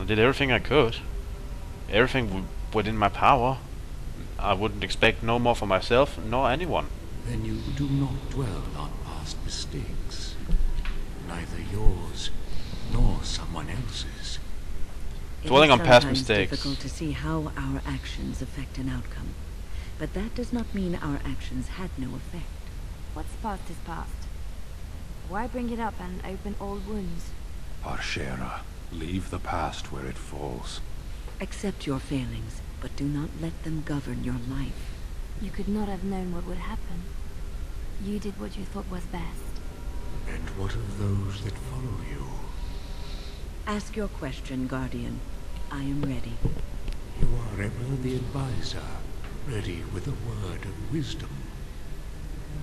I did everything I could. Everything within my power. I wouldn't expect no more for myself, nor anyone. Then you do not dwell on past mistakes. Neither yours, nor someone else's. Dwelling on past It is mistakes. sometimes difficult to see how our actions affect an outcome. But that does not mean our actions had no effect. What's past is past. Why bring it up and open old wounds? Parshera, leave the past where it falls. Accept your failings, but do not let them govern your life. You could not have known what would happen. You did what you thought was best. And what of those that follow you? Ask your question, Guardian. I am ready. You are ever the advisor, ready with a word of wisdom.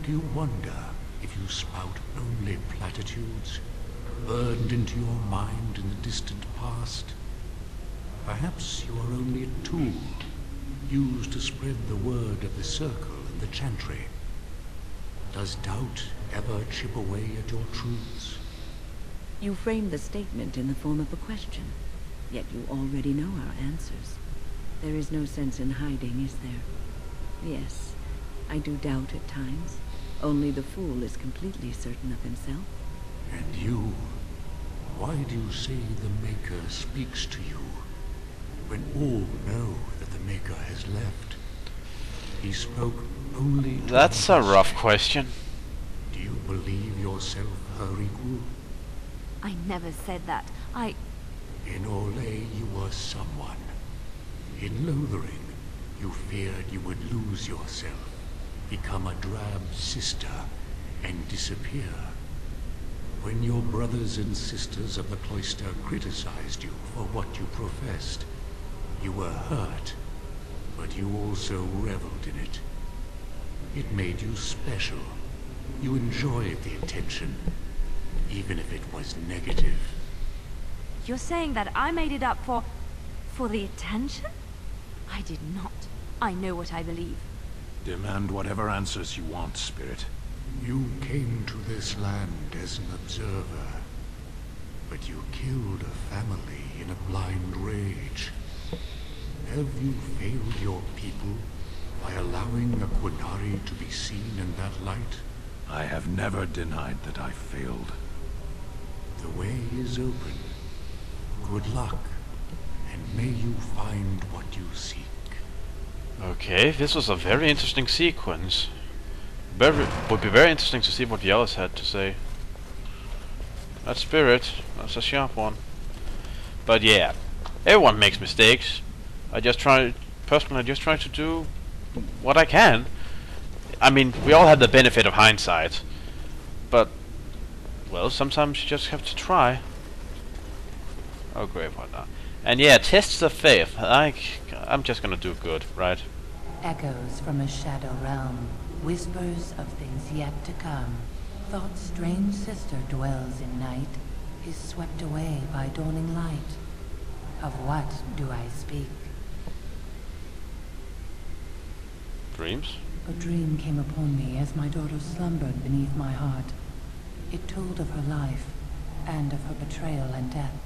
Do you wonder if you spout only platitudes, burned into your mind in the distant past? Perhaps you are only a tool, used to spread the word of the circle and the chantry. Does doubt ever chip away at your truths? You framed the statement in the form of a question, yet you already know our answers. There is no sense in hiding, is there? Yes, I do doubt at times. Only the fool is completely certain of himself. And you, why do you say the Maker speaks to you, when all know that the Maker has left? He spoke only to That's a others. rough question. Do you believe yourself her equal? I never said that. In Orlais you were someone. In Lothering, you feared you would lose yourself, become a drab sister, and disappear. When your brothers and sisters of the cloister criticized you for what you professed, you were hurt, but you also reveled in it. It made you special. You enjoyed the attention, even if it was negative. You're saying that I made it up for the attention? I did not. I know what I believe. Demand whatever answers you want, Spirit. You came to this land as an observer, but you killed a family in a blind rage. Have you failed your people by allowing a Qunari to be seen in that light? I have never denied that I failed. The way is open. Good luck, and may you find what you seek. Okay, this was a very interesting sequence. Would be very interesting to see what the others had to say. That Spirit, that's a sharp one. But yeah, everyone makes mistakes. Personally, I just try to do what I can. I mean, we all have the benefit of hindsight. But, well, sometimes you just have to try. Oh, great, what now? And yeah, tests of faith. I'm just gonna do good, right? Echoes from a shadow realm, whispers of things yet to come. Thought's strange sister dwells in night, is swept away by dawning light. Of what do I speak? Dreams? A dream came upon me as my daughter slumbered beneath my heart. It told of her life, and of her betrayal and death.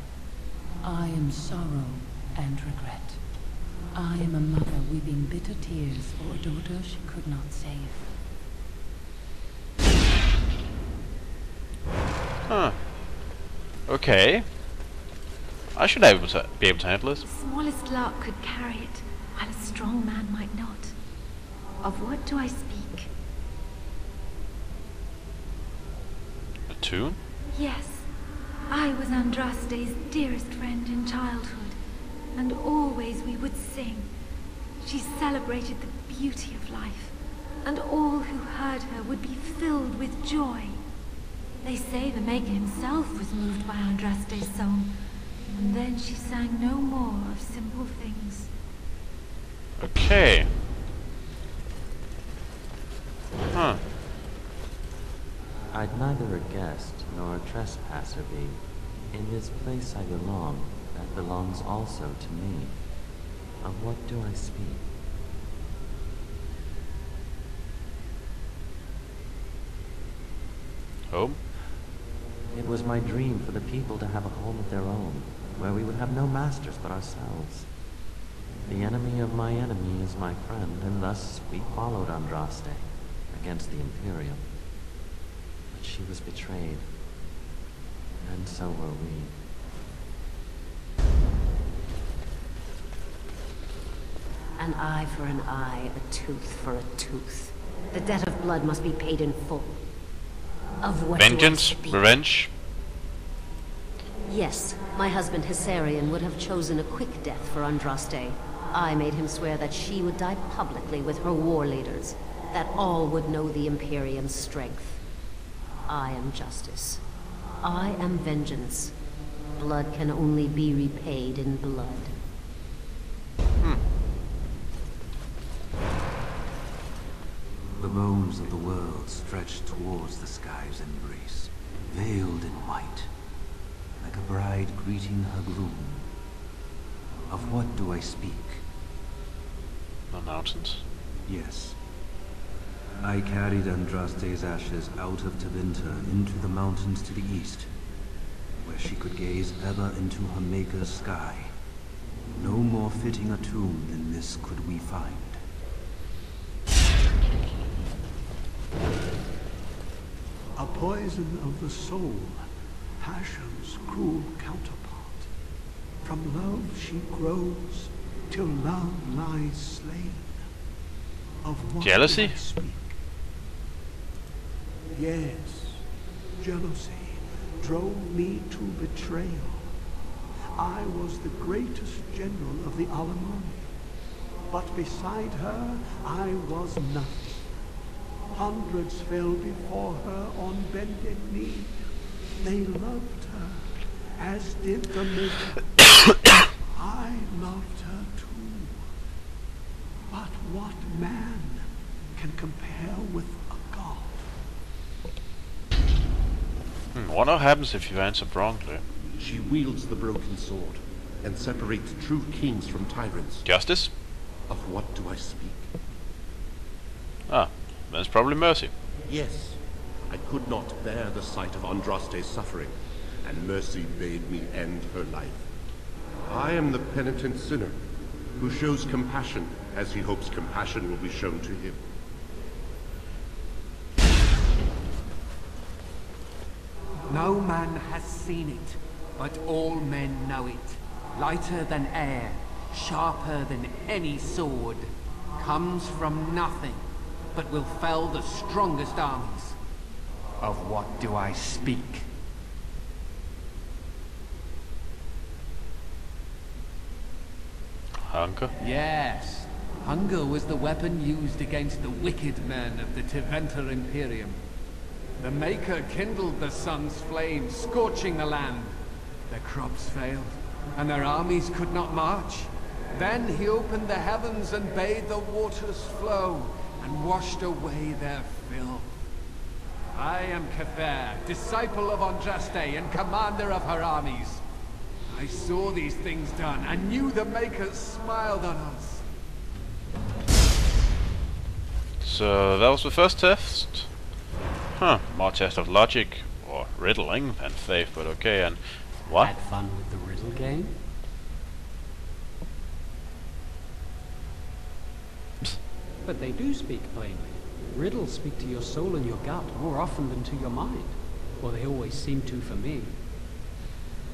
I am sorrow and regret. I am a mother weeping bitter tears for a daughter she could not save. Huh. Okay. I should be able to handle this. The smallest lark could carry it, while a strong man might not. Of what do I speak? A tune? Yes, I was Andraste's dearest friend in childhood, and always we would sing. She celebrated the beauty of life, and all who heard her would be filled with joy. They say the Maker himself was moved by Andraste's song, and then she sang no more of simple things. Okay. Huh. I'd neither a guest nor a trespasser be. In this place I belong, that belongs also to me. Of what do I speak? Home? It was my dream for the people to have a home of their own, where we would have no masters but ourselves. The enemy of my enemy is my friend, and thus we followed Andraste against the Imperium. But she was betrayed, and so were we. An eye for an eye, a tooth for a tooth. The debt of blood must be paid in full. Of what do I Vengeance? speak? Revenge? Yes, my husband Hissarion would have chosen a quick death for Andraste. I made him swear that she would die publicly with her war leaders, that all would know the Imperium's strength. I am justice. I am vengeance. Blood can only be repaid in blood. The bones of the world stretched towards the sky's embrace, veiled in white, like a bride greeting her groom. Of what do I speak? The mountains. Yes. I carried Andraste's ashes out of Tevinter into the mountains to the east, where she could gaze ever into her Maker's sky. No more fitting a tomb than this could we find. A poison of the soul, passion's cruel counterpart. From love she grows, till love lies slain. Of what Jealousy? do I speak? Yes, jealousy drove me to betrayal. I was the greatest general of the Alemanni, but beside her I was nothing. Hundreds fell before her on bended knee. They loved her, as did the Maker. I loved her too. But what man can compare with a god? What happens if you answer wrongly? She wields the broken sword and separates true kings from tyrants. Justice? Of what do I speak? Ah, then it's probably mercy. Yes, I could not bear the sight of Andraste's suffering, and mercy bade me end her life. I am the penitent sinner who shows compassion as he hopes compassion will be shown to him. No man has seen it, but all men know it. Lighter than air, sharper than any sword. Comes from nothing, but will fell the strongest armies. Of what do I speak? Hunger? Yes, hunger was the weapon used against the wicked men of the Tevinter Imperium. The Maker kindled the sun's flame, scorching the land. Their crops failed, and their armies could not march. Then he opened the heavens and bade the waters flow, and washed away their filth. I am Cather, disciple of Andraste and commander of her armies. I saw these things done, and knew the Makers smiled on us. So that was the first test. Huh, more test of logic or riddling than faith, but okay, and what? Had fun with the riddle game? But they do speak plainly. Riddles speak to your soul and your gut more often than to your mind. Or they always seem to for me.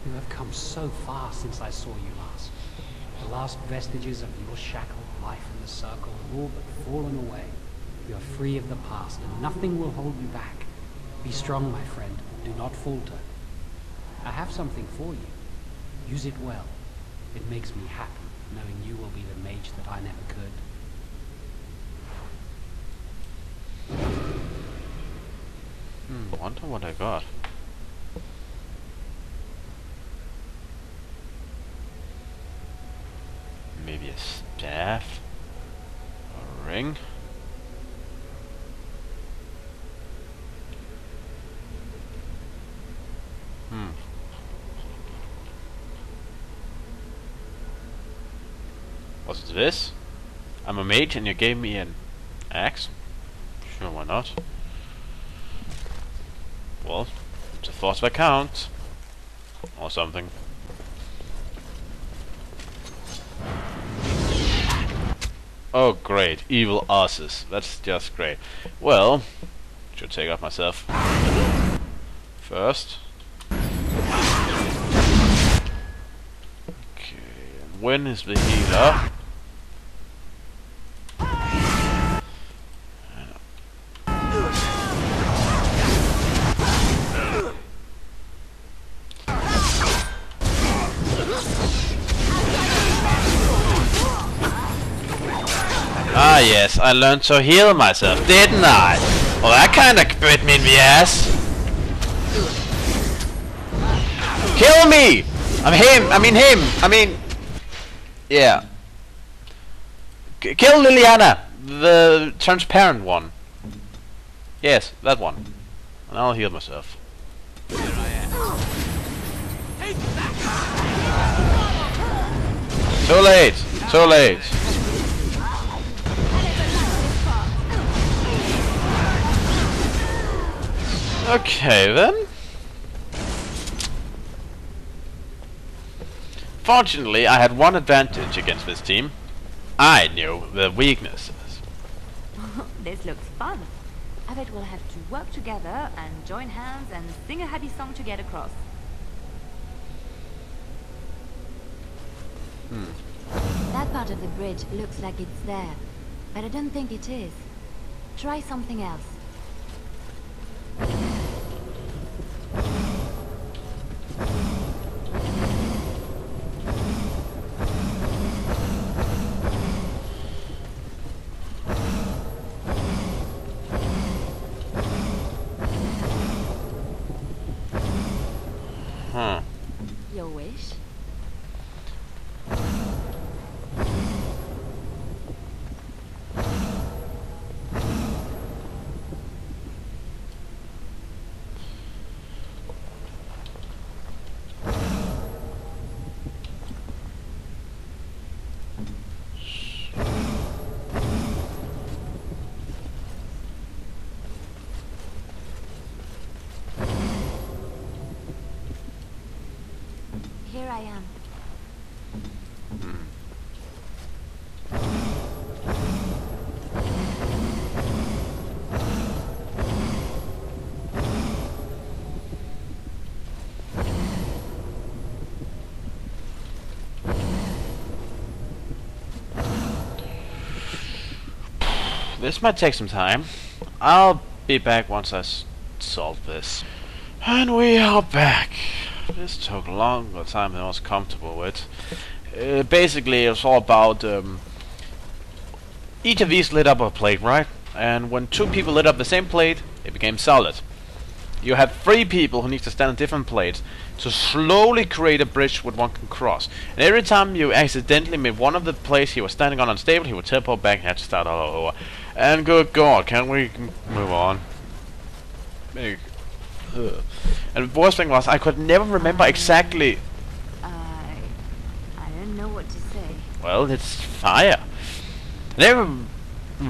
You have come so far since I saw you last. The last vestiges of your shackled life in the circle have all but fallen away. You are free of the past, and nothing will hold you back. Be strong, my friend. Do not falter. I have something for you. Use it well. It makes me happy, knowing you will be the mage that I never could. Wonder what I got. Maybe a staff? A ring? Was it this? I'm a mage and you gave me an axe? Sure, why not? Well, it's a thought that counts. Or something. Oh great, evil asses. That's just great. Well, should take off myself first. Okay, and when is the healer? Ah yes, I learned to heal myself, didn't I? Well, that kinda bit me in the ass. Kill me! Yeah. Kill Liliana, the transparent one. Yes, that one. And I'll heal myself. Too late! Too late! Okay then. Fortunately, I had one advantage against this team. I knew the weaknesses. This looks fun. I bet we'll have to work together and join hands and sing a happy song to get across. That part of the bridge looks like it's there, but I don't think it is. Try something else. Huh. Your wish? Here I am. This might take some time. I'll be back once I solve this. And we are back. This took longer time than I was comfortable with. Basically, it's all about each of these lit up a plate, right? And when two people lit up the same plate, it became solid. You have three people who need to stand on different plates to slowly create a bridge where one can cross. And every time you accidentally made one of the plates he was standing on unstable, he would teleport back and had to start all over. And good God, can we move on? And the worst thing was, I could never remember exactly. I don't know what to say. Well, it's fire. And every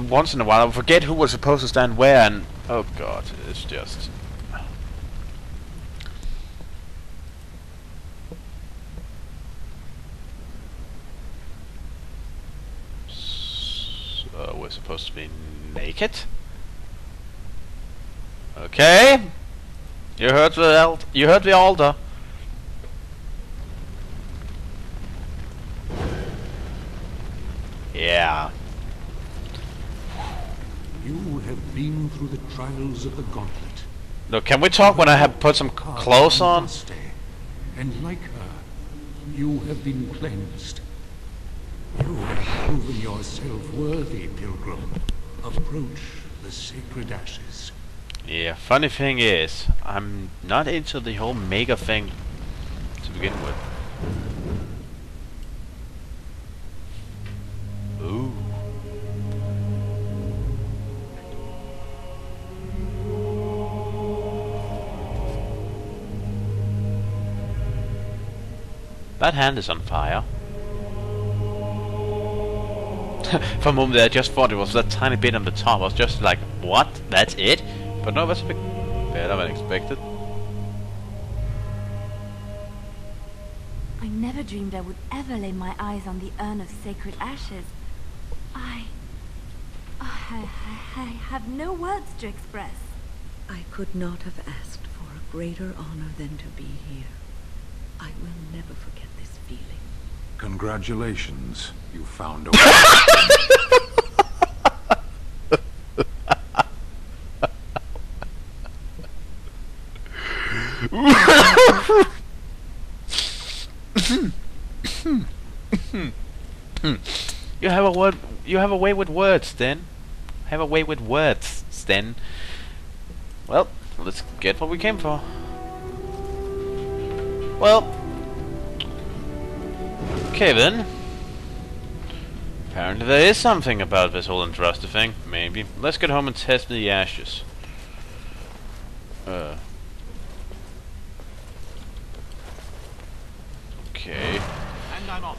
once in a while, I would forget who was supposed to stand where, and oh God, it's just. So we're supposed to be naked. Okay. You heard the altar. Yeah. You have been through the trials of the gauntlet. Look, can we talk when I have put some clothes on? And like her, you have been cleansed. You have proven yourself worthy, pilgrim. Approach the sacred ashes. Yeah, funny thing is, I'm not into the whole mega thing to begin with. Ooh. That hand is on fire. For a moment there, I just thought it was that tiny bit on the top. I was just like, what? That's it? But no, that's a bit better than expected. I never dreamed I would ever lay my eyes on the urn of sacred ashes. I have no words to express. I could not have asked for a greater honor than to be here. I will never forget this feeling. Congratulations, you found a You have a word. You have a way with words, then. Have a way with words, Sten. Well, let's get what we came for. Well, okay then. Apparently there is something about this whole Andraste thing. Maybe. Let's get home and test the ashes. Okay. And I'm off.